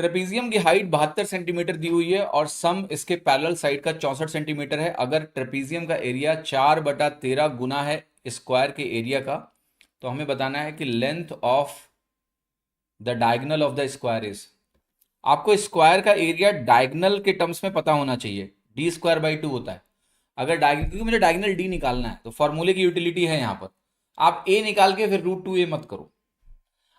Trapezium की height 72 centimetre दी हुई है और सम इसके पैरेलल साइड का 64 सेंटीमीटर है। अगर ट्रेपीजियम का एरिया 4/13 गुना है स्क्वायर के एरिया का, तो हमें बताना है कि length of the diagonal of the square is. आपको स्क्वायर का एरिया डायगोनल के टर्म्स में पता होना चाहिए। d² 2 होता है। अगर डायगोनल, क्योंकि मुझे डायगोनल d निकालना है, तो फॉर्मूले की यूटिलिटी है यहां पर। आप a निकाल के फिर √2a मत करो,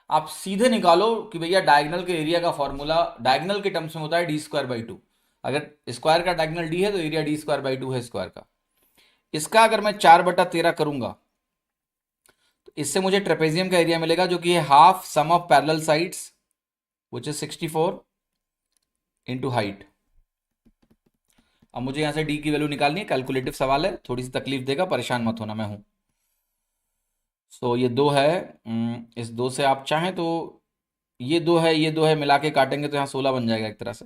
आप सीधे निकालो कि भैया डायगोनल के एरिया का फॉर्मूला डायगोनल के टर्म्स में होता है d² 2। अगर स्क्वायर का डायगोनल d है तो एरिया d² 2 है स्क्वायर का। इसका अगर मैं 4/13 करूंगा तो इससे मुझे ट्रेपेजियम का एरिया मिलेगा, जो कि है half sum of parallel sides which is 64 into height. अब मुझे यहां से d की वैल्यू निकालनी है, कैलकुलेटिव सवाल है, थोड़ी सी तकलीफ देगा, परेशान मत होना, मैं हूं। सो ये 2 है, इस 2 से आप चाहें तो ये 2 है, ये 2 है, मिला के काटेंगे तो यहाँ 16 बन जाएगा एक तरह से।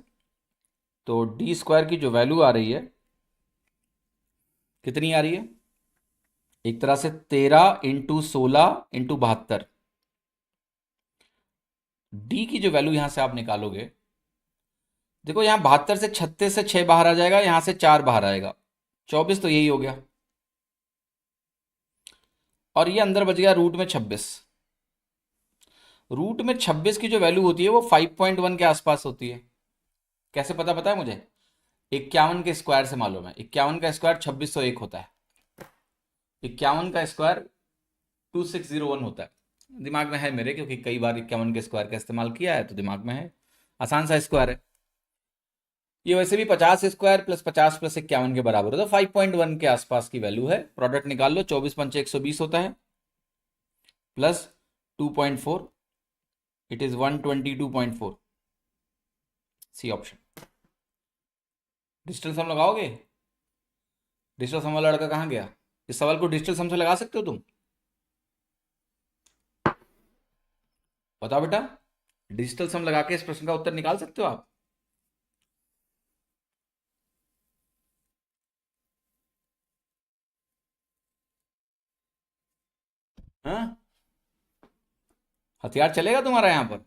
तो d² की जो वैल्यू आ रही है कितनी आ रही है, एक तरह से 13 इंटू 16 इंटू 72। डी की जो वैल्यू यहां से आप निकालोगे, देखो यहां 72 से 36 से 6 बाहर आ जाएगा, यहां से 4 बाहर आएगा, 24 तो यही हो गया, और ये अंदर बच गया √26। √26 की जो वैल्यू होती है वो 5.1 के आसपास होती है। कैसे पता है मुझे? 51 के स्क्वायर से मालूम है। 51 का स्क्वायर 2601 होता है। 51 का स्क्वायर 2601 होता है। दिमाग में है मेरे, क्योंकि कई बार 51 के स्क्वायर का इस्तेमाल किया है, तो दिमाग में है, आसान सा स्क्वायर है। ये वैसे भी 50 स्क्वायर प्लस 50 प्लस 51 के बराबर होता है, 5.1 के आसपास की वैल्यू है। प्रोडक्ट निकाल लो, 24 पंचे 120 होता है, plus 2.4, it is 122.4। C option. Digital sum लगाओगे? डिजिटल सम वाला लड़का कहाँ गया? इस सवाल को डिजिटल सम से लगा सकते हो तुम? बताओ बेटा, डिजिटल सम लगा के इस प्रश्न का उत्तर निकाल सकते हो आप? हाँ, हथियार चलेगा तुम्हारा यहां पर?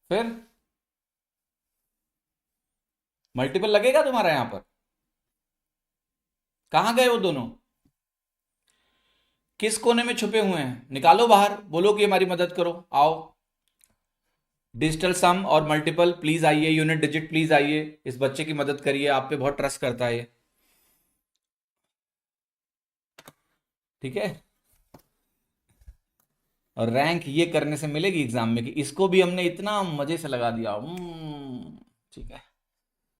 फिर मल्टीपल लगेगा तुम्हारा यहां पर? कहां गए वो दोनों? किस कोने में छुपे हुए हैं? निकालो बाहर, बोलो कि हमारी मदद करो, आओ। डिजिटल सम और मल्टीपल प्लीज आइए, यूनिट डिजिट प्लीज आइए, इस बच्चे की मदद करिए, आप पे बहुत ट्रस्ट करता है ये। ठीक है, और रैंक ये करने से मिलेगी एग्जाम में कि इसको भी हमने इतना मजे से लगा दिया। ठीक है।